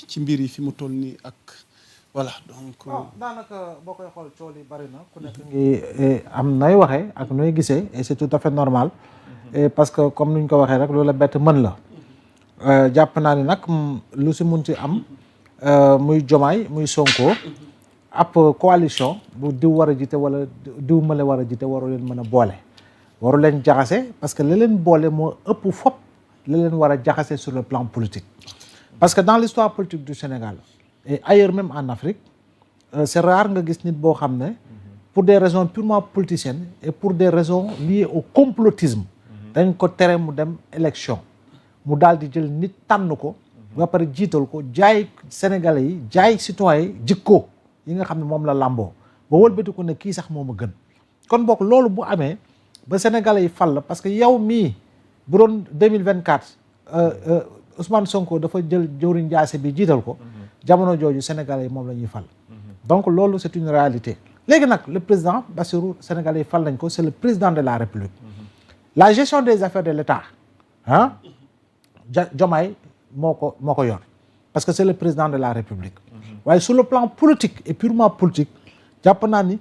ci mbir yi fi mu toll nii ak voilà donc. daanaka boo koy xool coow li bari na ku nekk ngi am nooy waxee ak nooy gisee et c'est tout à fait normal. Parce que comme nuñ ko waxee rek loolu la bett mën la. jàpp naa ni nag lu si mun ci am muy Diomaye muy Sonko ab coalition bu diw war a jiite wala diw mële war a jiite waru leen mën a boole. waru leen jaxase parce que li leen boole moo ëpp fop li leen war a jaxase sur le plan politique. Parce que dans l'histoire politique du Sénégal et ailleurs même en Afrique c'est rare nga gis nit boo xam ne pour des raisons purement politiciennes et pour des raisons liées au complotisme dañ ko tere mu dem élection mu daal di jël nit tànn ko ba pare jiital ko jaay Sénégalais yi jaay citoyens yi jikko yi nga xam ne moom la làmboo ba wëlbati ko ne kii sax moom a gën kon bokk loolu bu amee ba Sénégalais yi fal la parce que yow mii bu doon 2024 Ousmane Sonko dafa jël jëwriñ jaase bi jiital ko jamono jooju Sénégalais yi moom la ñuy fal donc loolu c'est une réalité léegi nag le président Bassirou Sénégalais yi fal nañ ko c'est le président de la République la gestion des affaires de l'État Diomaye moo ko yor parce que c'est le président de la République waaye sur le plan politique et purement politique jàpp naa ni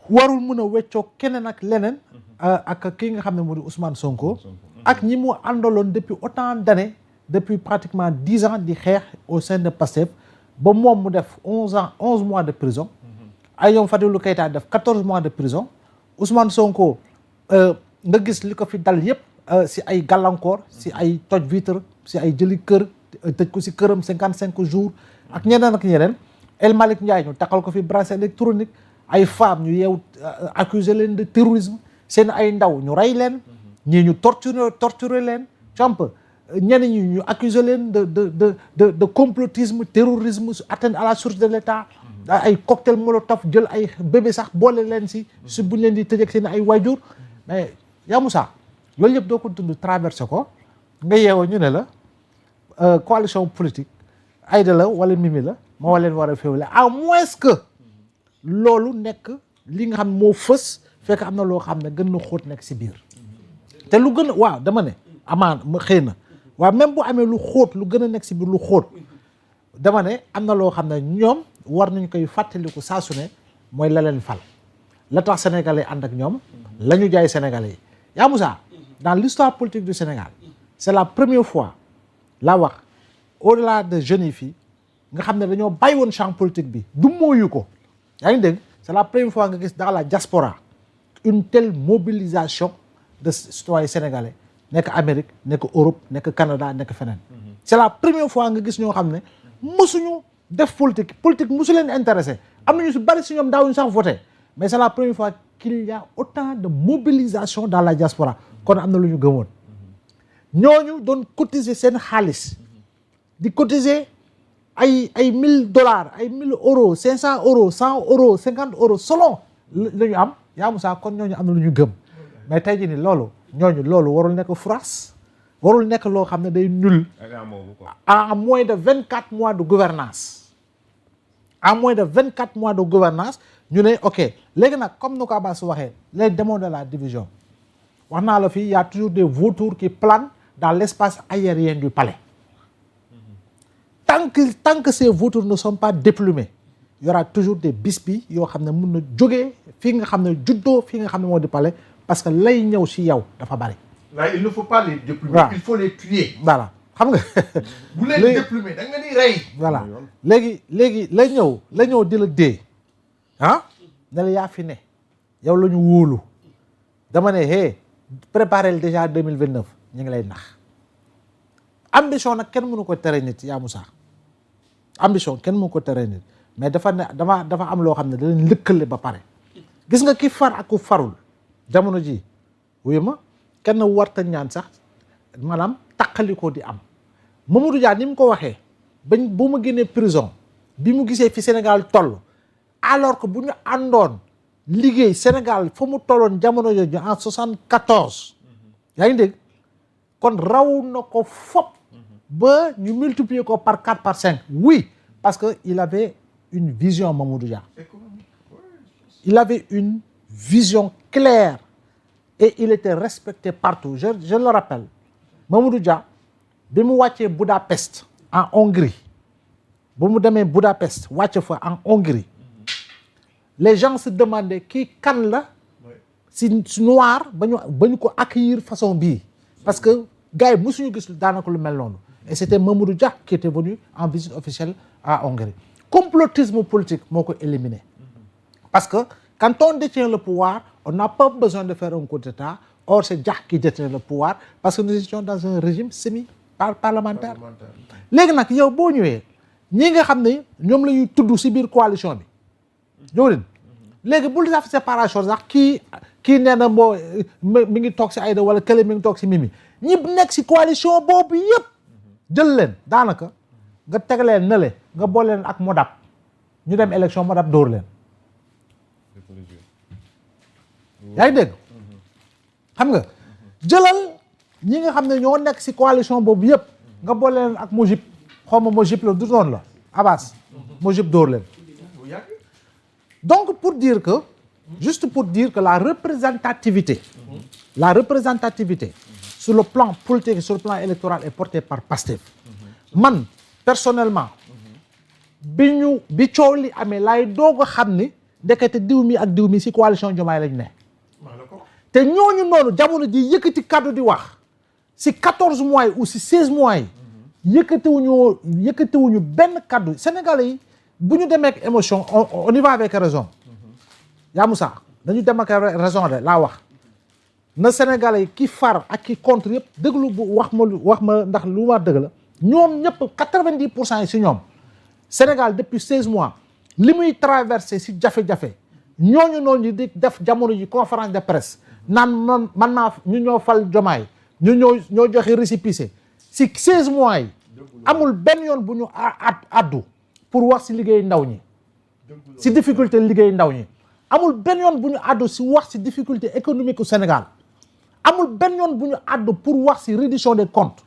warul mën a weccoo keneen ak leneen ak kii nga xam ne moo di Ousmane Sonko ak ñi mu àndaloon depuis autant d'années depuis pratiquement 10 ans di xeex au sein de Pastef ba moom mu def 11 mois de prison ay ñoom Fadilou Keita def 14 mois de prison Ousmane Sonko nga gis li ko fi dal yépp si ay gàllankoor si ay toj vitre si ay jëli kër tëj ko si këram 55 jours ak ñeneen ak ñeneen El Malick Ndiaye ñu takkal ko fi bracelet électronique ay femmes ñu yeew accuser leen de terrorisme seen ay ndaw ñu rey leen ñii ñu torturer leen camp ñenn ñi ñu accuser leen de complotisme terrorisme atteinte à la sûreté de l'État ay cocktail molotov jël ay bébé sax boole leen si buñ leen di tëjee ak seen ay waajur mais yaa Moussa loolu yëpp doo ko dund traversé ko nga yeewoo ñu ne la coalition politique Aïda la wala Mimi la moo leen war a féewale à moins que loolu nekk li nga xam moo fës fekk am na loo xam ne gën na xóot nekk si biir te lu gën a waaw dama ne amaan ma xëy na waaw même bu amee lu xóot lu gën a nekk si biir lu xóot dama ne am na loo xam ne ñoom war nañ koy fàttaliku saa su ne mooy la leen fal la tax sénégalais ànd ak ñoom la ñu jaay sénégalais yi yaa Moussa dans l'histoire politique du Sénégal c'est la première fois laa wax au-delà de jeunes yi fii nga xam ne dañoo bàyyi woon champ politique bi du mooyu ko yaa ngi dégg c'est la première fois nga gis dans la diaspora une telle mobilisation de citoyens sénégalais nekk Amérique nekk Europe nekk Canada nekk feneen c'est la première fois nga gis ñoo xam ne mësuñu def politique mësu leen intéressé am nañu si bari si ñoom daawuñu sax voté mais c'est la première fois qu'il y a autant de mobilisation dans la diaspora kon am na lu ñu gëmoon ñooñu doon cotiser seen xaalis di cotiser ay $1000 ay 1000 €, 500 €, 100 €, 50 € selon la ñu am yaa Moussa kon ñooñu am na lu ñu gëm mais tey jii ni loolu warul nekk France warul nekk loo xam ne day nul à moins de 24 mois de gouvernance à moins de 24 mois de gouvernance ñu ne ok léegi nag comme nu ko Abbas waxee les démons de la division wax naa la fii y a toujours des vautours qui planent dans l'espace aérien du palais tant que ces vautours ne sont pas déplumés il y aura toujours des bisbis yoo xam ne mun na jógee fii nga xam ne juddoo fii nga xam ne moo di palais parce que lay ñëw si yow dafa bari. là il ne faut pas les déplumer. Il faut les tuer. voilà xam nga. bu leen déplumer da nga di rey. voilà léegi la ñëw di la dee ne la yaa fi ne yow la ñu wóolu dama ne préparer déjà 2029 ñu ngi lay nax ambition nag kenn mënu ko tere nit yaa Moussa ambition kenn mënu ko tere nit mais dafa am loo xam ne da leen lëkkale ba pare gis nga ki far ak ku farul jamono ji wuyu ma kenn warta ñaan sax maanaam taqalikoo di am Mamadou Dia ni mu ko waxee bañ bu ma génnee prison bi mu gisee fi Sénégal toll alors que bu ñu àndoon liggéey Sénégal fa mu tolloon jamono jooju en 74 yaa ngi dégg kon raw na ko fop ba ñu multiplier ko par 4 par 5 oui parce que il avait une vision Mamadou Dia il avait une vision claire et il était respecté partout je le rappelle Mamadou Dia bi mu wàccee Budapest en Hongrie ba mu demee Budapest wàcc fa en Hongrie les gens se demandaient kii kan la si noir ba ñu ko accueillir façon bii parce que gars yi mosuñu gis daanaka lu mel noonu et c'était Mamadou Dia qui était venu en visite officielle à Hongrie complotisme politique moo ko éliminé parce que quand on détient le pouvoir on n'a pas besoin de faire un coup d'état or c'est Dia qui détient le pouvoir parce que nous étions dans un régime semi-parlementaire léegi nag yow boo ñëwee ñi nga xam ne ñoom la ñuy tudd si biir coalition bi jowrin léegi bul def séparation sax kii nee na moo mi ngi toog si Aïda wala kële mi ngi toog si Mimi ñi nekk si coalition boobu yëpp jël leen daanaka nga teg leen ne le nga boole leen ak Modap ñu dem élection Modap dóor leen yaa ngi dégg xam nga jëlal ñi nga xam ne ñoo nekk si coalition boobu yëpp nga boole leen ak Mojib xaw ma Mojib la du noonu la Abbas Mojib dóor leen donc pour dire que juste pour dire que la représentativité sur le plan politique et sur le plan électoral est portée par Pastef man personnellement bi coow li amee laay doog a xam ni ndekete diw mi ak diw mi si coalition Diomaye lañ ne te ñooñu noonu jamono ji yëkkati kaddu di wax si 14 mois yi ou si 16 mois yi yëkkatiwuñu benn kaddu Sénégalais yi bu ñu demee ak émotion on y va avec raison yaa Moussa dañu dem ak raison de laa wax na Sénégalais yi ki far ak ki contre yëpp déglu bu wax ma ndax lu ma dëgg la ñoom ñëpp 90% yi si ñoom Sénégal depuis 16 mois li muy traversé si jafe-jafe ñooñu noonu di def jamono ji conférence de presse naan man naa ñu ñoo fal Diomaye ñu ñoo joxe récépissé si 16 mois yi amul benn yoon bu ñu addu pour wax si liggéey ndaw ñi si difficulté liggéey ndaw ñi amul benn yoon bu ñu addu si wax si difficulté économique au Sénégal amul benn yoon bu ñu addu pour wax si reddition des comptes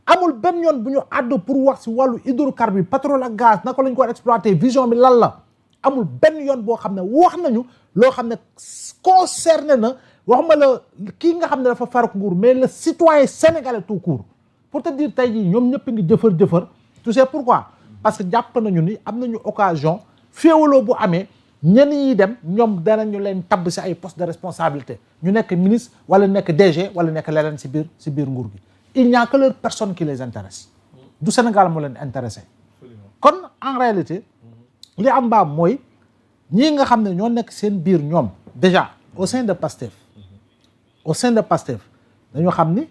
amul benn yoon bu ñu addu pour wax si wàllu hydrocarbures pétrole ak gaz naka lañ ko war exploiter vision bi lan la amul benn yoon boo xam ne wax nañu loo xam ne concerné na waxuma la kii nga xam ne dafa farak nguur mais le citoyen sénégalais tout court pour te dire tey jii ñoom ñëpp ngi jëfër tu sais pourquoi parce que jàpp nañu ni am nañu occasion féewaloo bu amee ñenn ñi dem ñoom danañu leen tabb si ay poste de responsabilité ñu nekk ministre wala nekk DG wala nekk leneen si biir nguur gi il n'y a que leur personne qui les intéresse du Sénégal moo leen intéressé kon en réalité li am baam mooy ñii nga xam ne ñoo nekk seen biir ñoom déjà au sein de Pastef dañoo xam ni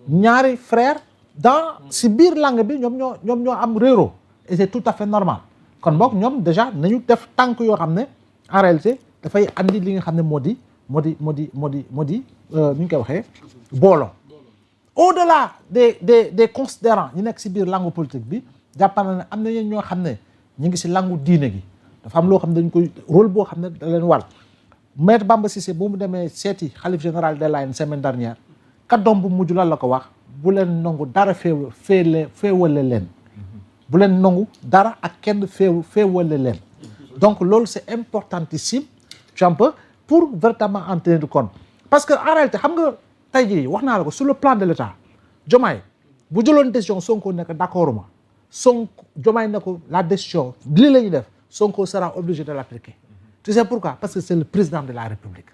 ñaari frère dans si biir langue bi ñoom ñoo am réero et c'est tout à fait normal kon boog ñoom déjà nañu def tànk yoo xam ne en réalité dafay andi li nga xam ne moo di ni ñu koy waxee booloo au-delà des considérants ñu nekk si biir langue politique bi jàpp na ne am na ñoo xam ne ñu ngi si langue diine gi dafa am loo xam ne dañ koy rôle boo xam ne da leen war Maître Bamba Cissé bu mu demee seeti xalif général des Layènes semaine dernière kàddoom bu mujj lan la ko wax bu leen nangu dara féewale leen bu leen nangu dara ak kenn féewale leen donc loolu c'est importantissime un peu pour véritablement en tenir compte parce que en réalité xam nga tey jii wax naa la ko sur le plan de l'État Diomaye bu jëloon décision Sonko nekk d'accord ma Sonko Diomaye ne ko la décision lii la ñuy def Sonko sera obligé de l'appliquer tu sais pourquoi parce que c'est le président de la République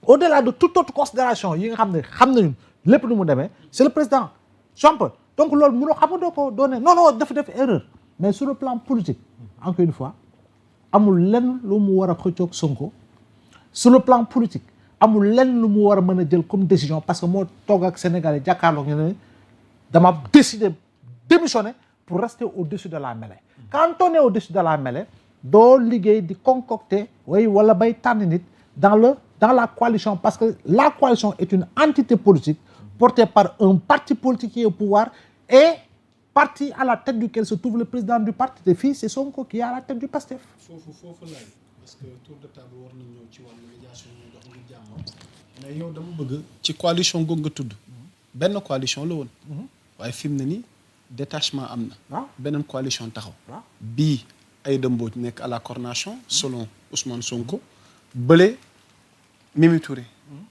au-delà de toute autre considération yi nga xam nañu lépp nu mu demee c'est le président Trump donc loolu mënoo xam nga doo ko doone non dafa def erreur mais sur le plan politique encore une fois amul lenn lu mu war a xëccoog Sonko sur le plan politique amul lenn lu mu war a mën a jël comme décision parce que moo toog ak Sénégalais jàkkaarloog ñu ne dama décider démissionner pour rester au-dessus de la mêlée quand on est au-dessus de la mêlée doo liggéey di concocter wala bay tànn nit dans la coalition parce que la coalition est une entité politique portée par un parti politique qui est au pouvoir et parti à la tête duquel se trouve le président du parti te fii c'est Sonko qui est à la tête du PASTEF. foofu laay parce que tour de table war nañ ñëw ci wàllu médiation ñu dox ngir jàmm mais yow dama bëgg ci coalition googu nga tudd benn coalition la woon waaye fi mu ne nii détachement am na beneen coalition taxaw bii Aïda Mbodj nekk à la coordination selon Ousmane Sonko bële Mimi Touré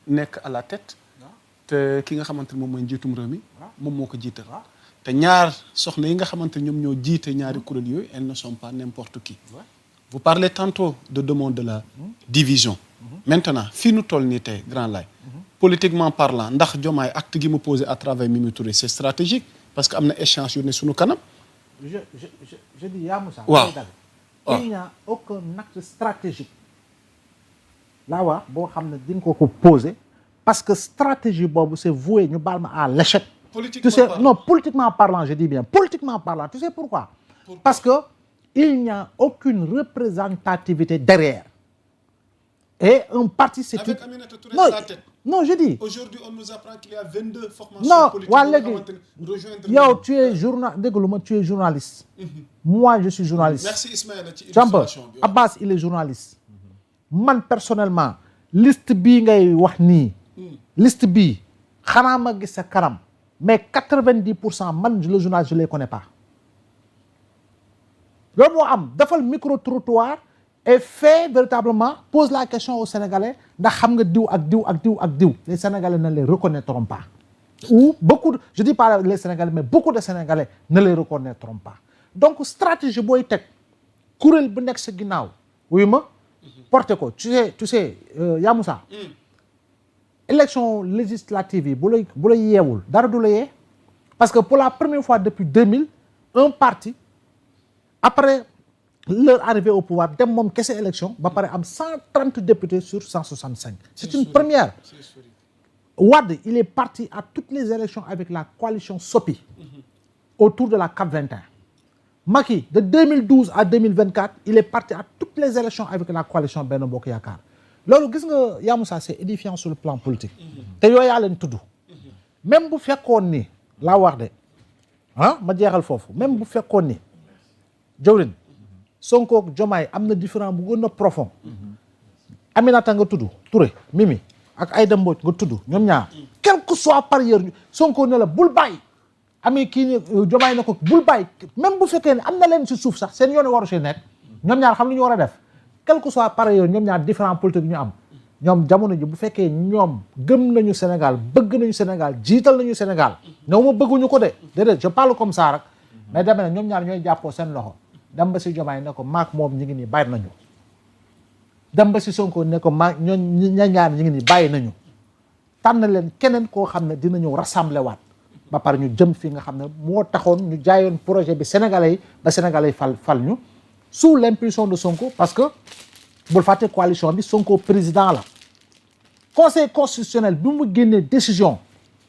nekk à la tête te ki nga xamante ne moom mooy njiitum réew mi moom moo ko jiital te ñaar soxna yi nga xamante ñoom ñoo jiite ñaari kuréel yooyu elles ne sont pas n'importe qui. Vous parlez tantôt de demande de la division. Maintenant fii nu toll nii tey Grand Laye politiquement parlant ndax Diomaye acte gi mu posé à travers Mimi Touré c'est stratégique parce que am na échéance yu ne suñu kanam. je dis yaa Moussa. waaw il n'y a aucun acte stratégique laa wax boo xam ne di nga ko poser parce que stratégie boobu c'est voué ñu baal ma à l'échec. Politiquement tu sais, parlant. non, politiquement parlant, je dis bien, politiquement parlant, tu sais pourquoi? Parce que il n'y a aucune représentativité derrière. Et un parti, c'est Avec Aminata Touré non, à la tête. non, je dis. Aujourd'hui, on nous apprend qu'il y a 22 formations Non, politiques. waa yoo léegi xamante ne rejoindre yow nañu. tu es tu es journaliste. Moi, je suis journaliste. Merci Ismaïla ci Jamba illustration bi. Abbas, il est journaliste. Man personnellement, liste bii ngay wax nii. Liste bii xanaa ma gis sa kanam. Mais 90% man le journal je les connais pas. loolu moo am defal micro-trottoir et fait véritablement pose la question aux Sénégalais ndax xam nga diw ak diw ak diw ak diw. Les Sénégalais ne les reconnaîtront pas. Ou beaucoup je dis pas les Sénégalais mais beaucoup de Sénégalais ne les reconnaîtront pas. Donc stratégie booy teg kuréel bu nekk sa ginnaaw wuyu ma porté ko tu sais yaa Moussa élection législative yi bu la yeewul dara du la yee parce que pour la première fois depuis 2000 un parti après leur arrivée au pouvoir dem moom kese élection ba pare am 130 députés sur 165 c'est une première. Wade il est parti à toutes les élections avec la coalition Sopi autour de la CAP 21. Macky de 2012 à 2024 il est parti à toutes les élections avec la coalition Benno Bokk Yaakaar. loolu gis nga yaa Moussa c'est édifiant sur le plan politique te yooyu yaa leen tudd même bu fekkoon ni laa wax de ma jeexal foofu même bu fekkoon ni jawrin Sonko ak Diomaye am na différent bu gën a profond Aminata nga tudd Touré Mimi ak Aïda Mbodj nga tudd ñoom ñaar quel que soit par ailleurs Sonko ne la bul bàyyi amee kii ni Diomaye ne ko bul bàyyi même bu fekkee ne am na leen si suuf sax seen yoon waru si nekk ñoom ñaar xam lu ñu war a def quel que soit par ailleurs ñoom ñaar différents politiques ñu am ñoom jamono ji bu fekkee ñoom gëm nañu Sénégal bëgg nañu Sénégal jiital nañu Sénégal ñoom ma bëgguñu ko de déedéet je parle comme ça rek mais deme ne ñoom ñaar ñooy jàppoo seen loxo dem ba si Diomaye ne ko maak moom ñi ngi nii bàyyi nañu dem ba si Sonko ne ko maak ña ñaar ñi ngi nii bàyyi nañu tànn leen keneen koo xam ne dinañu rassembler waat ba pare ñu jëm fi nga xam ne moo taxoon ñu jaayoon projet bi Sénégalais yi ba Sénégalais yi fal ñu sous l'impulsion de Sonko parce que bul fàtte coalition bi Sonko président la conseil constitutionnel bi mu génnee décision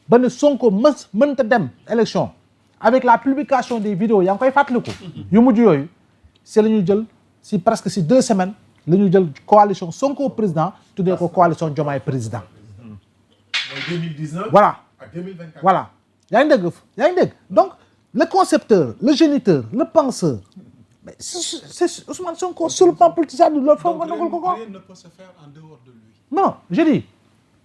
ba ne Sonko mënta dem élection avec la publication des vidéos yaa ngi koy fàttaliku yu mujj yooyu c'est la ñu jël si presque si 2 semaines la ñu jël coalition Sonko président tuddee ko coalition Diomaye président. mooy 2019 voilà à 2024. voilà yaa ngi dégg donc le concepteur le géniteur le penseur mais c'est Ousmane Sonko sur le plan politique loolu foog nga nangul ko ko. Rien ne peut se faire en dehors de lui. Non, je dis,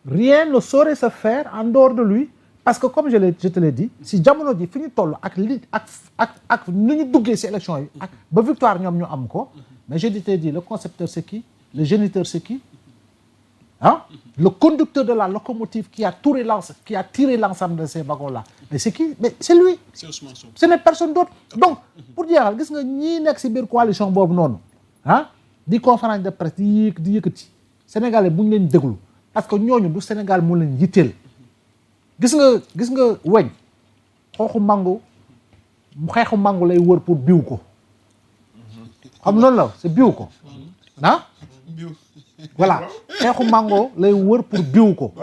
rien ne saurait se faire en dehors de lui parce que comme je te l'ai dit si jamono ji fi ñu toll ak nu ñu duggee si élection yi ak ba victoire ñoom ñu am ko mais je te dis le concepteur c'est qui le géniteur c'est qui le conducteur de la locomotive qui a tiré l'ensemble de ces wagons là mais c'est qui mais c'est lui. C'est Ousmane Sonko. Ce n'est personne d'autre donc pour jeexal gis nga ñii nekk si biir coalition boobu noonu di conférence de presse di yëkkati Sénégalais bu ñu leen déglu parce que ñooñu du Sénégal moo leen yitteel gis nga weñ xeexu mango lay wër pour biw ko xam noonu la c'est biw ko voilà xeexu mango lay wër pour biw ko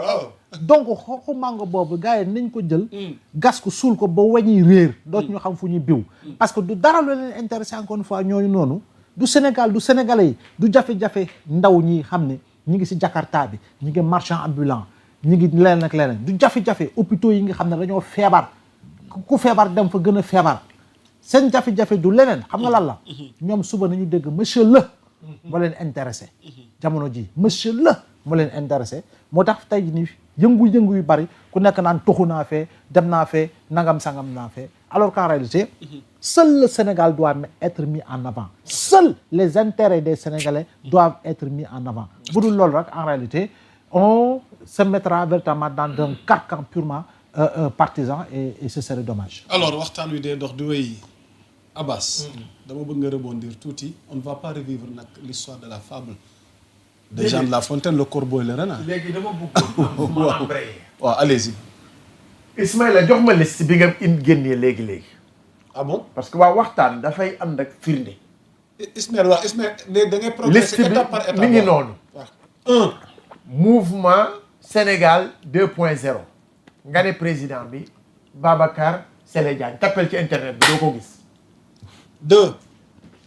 donc xeexu mango boobu gars yi nañ ko jël gas ko suul ko ba weñi réer dootu ñu xam fu ñuy biw parce que du dara lu leen intéressé encore une fois ñooñu noonu du Sénégal du Sénégalais yi du jafe-jafe ndaw ñi xam ne ñi ngi si Jakarta bi ñi ngi marchand ambulant ñi ngi leneen ak leneen du jafe-jafe hôpitaux yi nga xam ne dañoo feebar ku feebar dem fa gën a feebar seen jafe-jafe du leneen xam nga lan la ñoom suba nañu dégg monsieur le moo leen intéressé jamono ji monsieur le moo leen intéressé moo tax tey nii yëngu-yëngu yu bari ku nekk naan toxu naa fee dem naa fee nangam sangam naa fee alors qu'en réalité seul le Sénégal doit être mis en avant seuls les intérêts des Sénégalais doivent être mis en avant bu dul loolu rek en réalité on se mettra véritablement dans un carcan purement partisans et ce serait dommage. alors waxtaan wi dee dox di wéy Abbas. dama bëgg nga rebondir tuuti on ne va pas revivre nag l'histoire de la fable de Jean de La Fontaine le corbeau et le renard. léegi dama bëgg ma embrayer. waaw allez-y. Ismaïla jox ma liste bi nga génnee léegi. ah bon parce que waa waxtaan dafay ànd ak firnde. Ismaël waaw Ismaël ne da ngay progresser liste étape par étape. bi mi ngi noonu. waaw 1 mouvement Sénégal 2.0 nga ne président bi Babacar Sélé Diagne tappel ci internet bi doo ko gis. 2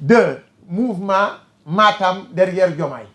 2 mouvement Matam derrière Diomaye